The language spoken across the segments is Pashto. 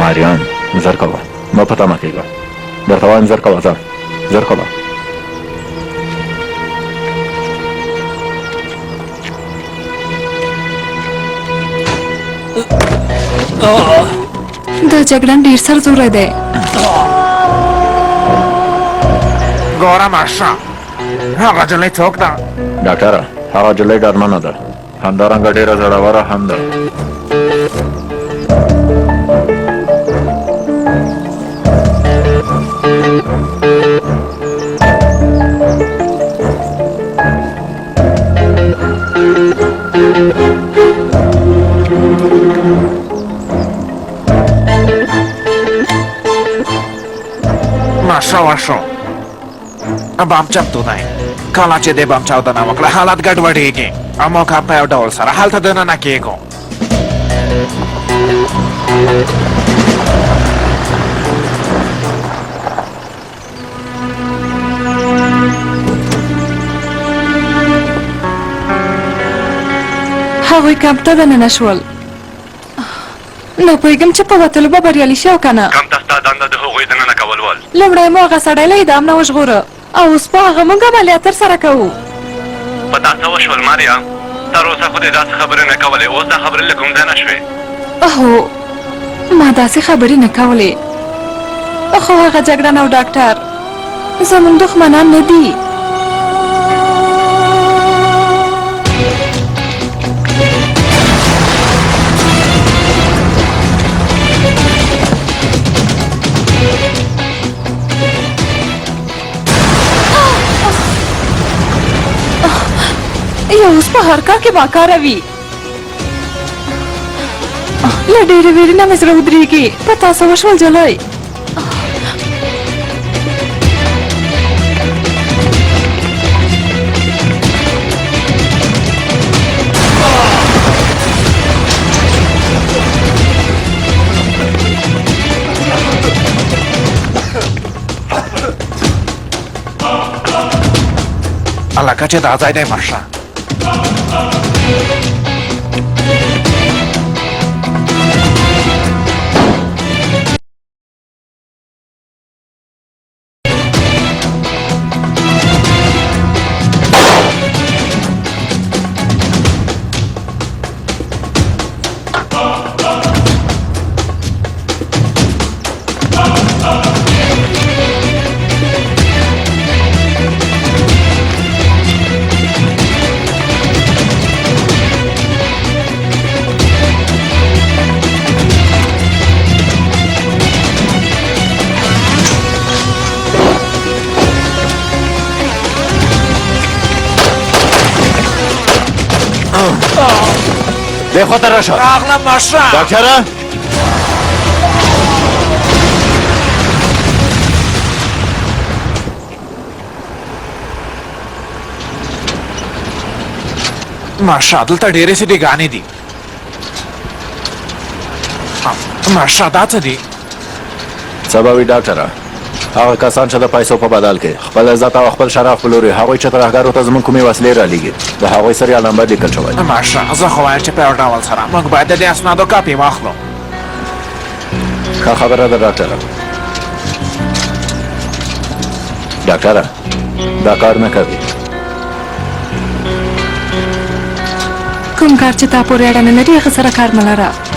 ماریان زر کوه مه په تمه کېږه درته وایم زر کوه ځه زر کوه دا جګړن ډیر سرزوری دی ګوره ماشه هغه جلۍ څوک ده ډاکټره هغه جلۍ ډارمنه ده همدارنګه ډېره زړوره هم ده ماشه وشو بام چپتو دی کله چې دې بم چاودنه وکړه حالت ګډوډېږي او موږ هم په یو ډول سره هلته دننه کېږو هغوی کمپ ته دننه شول نه پوهېږم چې په وتلو به بریالي شي او که نه کم ته ستا دنده د هغوی دننه کول ول لومړی مو هغه سړی له اعدام نه وژغوره او اوس په هغه موږ عملیات ترسره کوو په تا څه وشول ماریا تر اوسه خو دې داسې خبرې نه کولې اوس دا خبرې له کوم ځای نه شوې هو ما داسې خبرې نه کولې خو هغه جګړن او ډاکټر زموږ دښمنان نه دي یو اوس په هر کار کې باکاره وي له ډېرې ویرې نه مې زړه ودرېږي په تاسو وشول جلۍ لکه چې دا ځای دی ماشه دې خواته راشه راغلم ماشه ډاکټره ماشه دلته ډېرې سیډېګانې دي ماشه دا څه دي څه به وي ډاکټره هغه کسان چې د پیسو په بدل کې خپل عزت او خپل شرف پلوري هغوی چې ترهګرو ته زموږ کومې وسلې رالېږي د هغوی سریال نمبر لیکل شوی ماشه زه خو وایم چې په یو ډول سره موږ باید د دې اسنادو کاپي واخلو ښه خبره ده ډاکټره ډاکټره دا کار نه کوي کوم کار چې تا پورې اړه نه لري هغه سره کار مه لره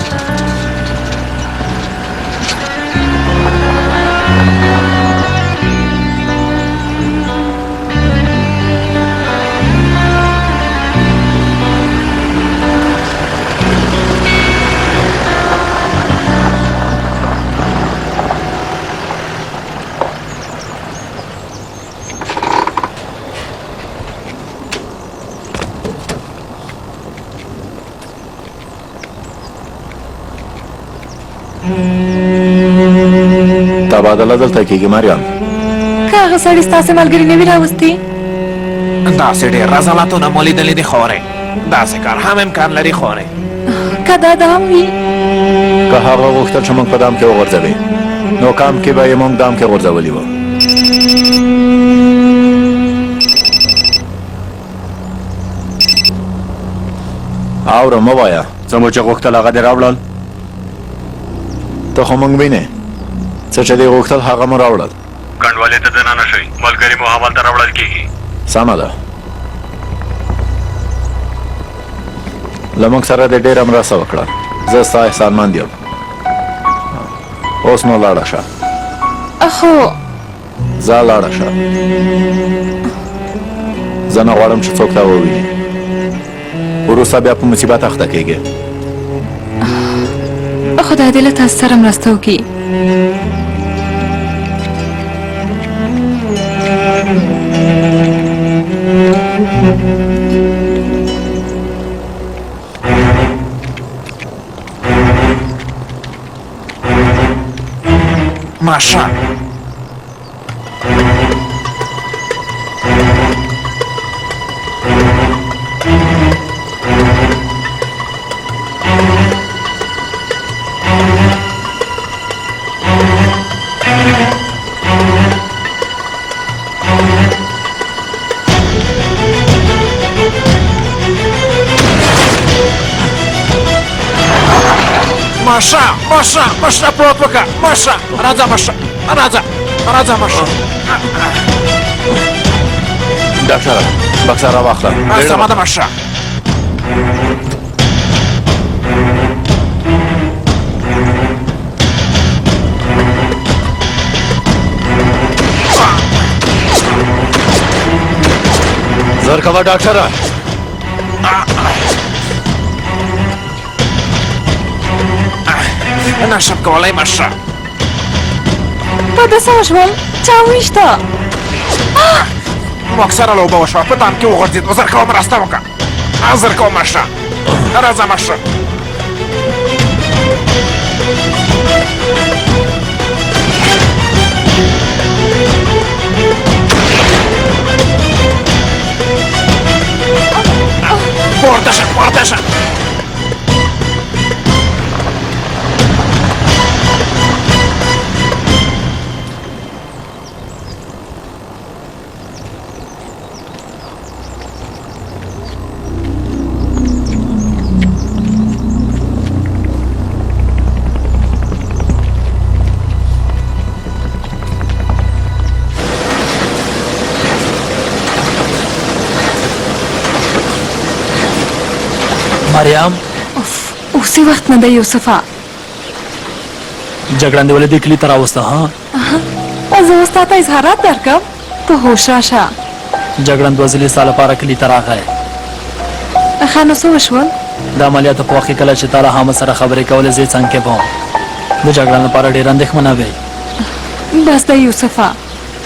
تبادله دلته کېږي ماریام که هغه سړي ستاسې ملګري نه وي راوستي داسې ډېر رذالتونه مو لیدلي دي خورې داسې کار هم امکان لري خورې که دا دام وي که هغه غوښتل چې موږ په دام کې وغورځوي نو کام کې به یې موږ دام کې غورځولي وو اورم مه وایه څه مو چې غوښتل هغه دې راوړل ته خو موږ وینې څه چې دې غوښتل هغه مو راوړل کنډوالې ته دننه شئ ملګري مو هوالته راوړل کېږي سمه ده له موږ سره دې ډېره مرسته وکړه زه ستا احسانمند یم اوس نو لاړه شه خو ځه لاړه شه زه نه غواړم چې څوک تا وویني وروسته بیا په مصیبت اخته کېږي خدای دې له تاسو سره مرسته وکړي ماشا ماشا پروت وکړه ماشا راځه ماشا راځه ماشا ډاکټره بکسه راواخله سمه ده ماشا زر کوه ډاکټره نشم کولای ماشا په ده څه وشول چا وویشته موږ سره لوبه وشوه په دام کې وغورځېد زر کوه مرسته وکړه زر کوه ماشا راځه ماشا پورته شه مریم اوسې وخت نه دی یوسفه جګړن دې ولې دې کلي ته راوسته ها زه اوس تا ته اظهارات درکړم ته هوش راشه جګړن دوه ځلې ستا لپاره کلي ته راغی ښه نو څه وشول د عملیاتو په وخت کې کله چې تا له حامد سره خبرې کولې زه یې څنګ کې وم د جګړن لپاره ډېره اندېښمنه وې بس دی یوسفه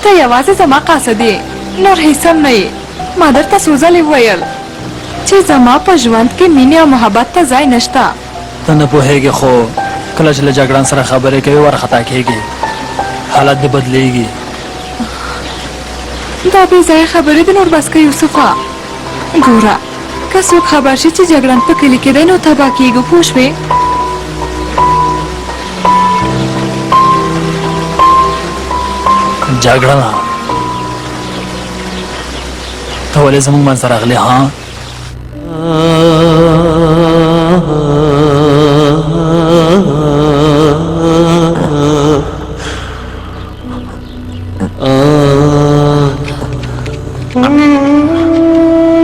ته یوازې زما قاصد یې نور هیڅ هم نه یې ما درته څو ځلې وویل چې زما په ژوند کې مینې او محبت ته ځای نشته ته نه پوهېږې خو کله چې له جګړن سره خبرې کوي ورخطا کېږي حالت دې بدلېږي دا بې ځایه خبرې دې نور بس که یوسفه ګوره که څوک خبر شي چې جګړن په کلي کې دی نو تباه کېږو پوه شوې جګړن ته ولې زموږ منځ ته راغلې ها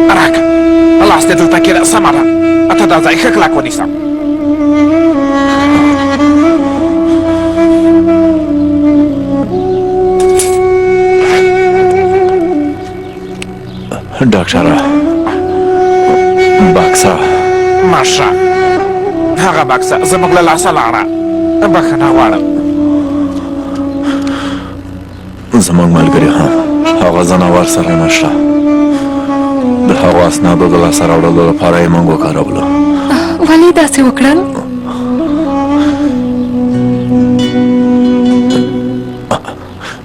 راکه لاس دې دلته کېده سمه ده ته دا ځای ښه کلک ونیسه ډاکټره بکسه ماشا هغه بکسه زموږ له لاسه لاړه بخښنه غواړم زموږ ملګري هم هغه ځناور سره نشته د هغو اسنادو د لاسه راوړلو لپاره یې موږ وکارولو ولې داسې وکړل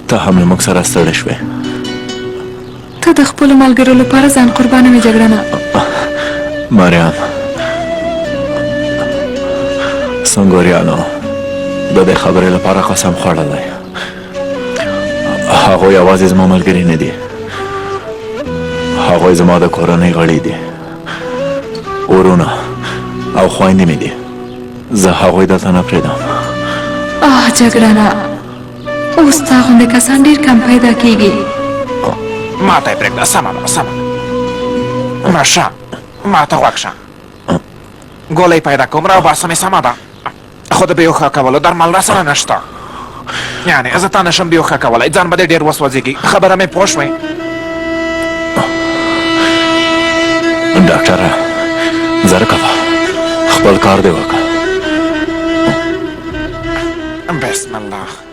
ته هم له موږ سره ستړې شوې ته د خپلو ملګرو لپاره ځان قربانوې جګړنه مریم سنګوریانو د دې خبرې لپاره قسم خوړلی هغوی یوازې زما ملګري نه دي هغوی زما د کورنۍ غړي دي ورونه او خویندې مې دي زه هغوی دلته نه پرېږدم جګړه نه اوس تا غوندې کسان ډېر کم پیدا کیږي ما ته یې پرېږده سمه ده سمه ده ماشه ما ته غوږ شه ګولۍ پیدا کوم راوباسم یې سمه ده خو د بېهوښه کولو درمل راسره نشته یعنې زه تا نشم بېهوښه کولی ځان به دې ډېر وسوځېږي خبره مې پوه شوې ډاکټره زر کوه خپل کار دې وکړه بسم الله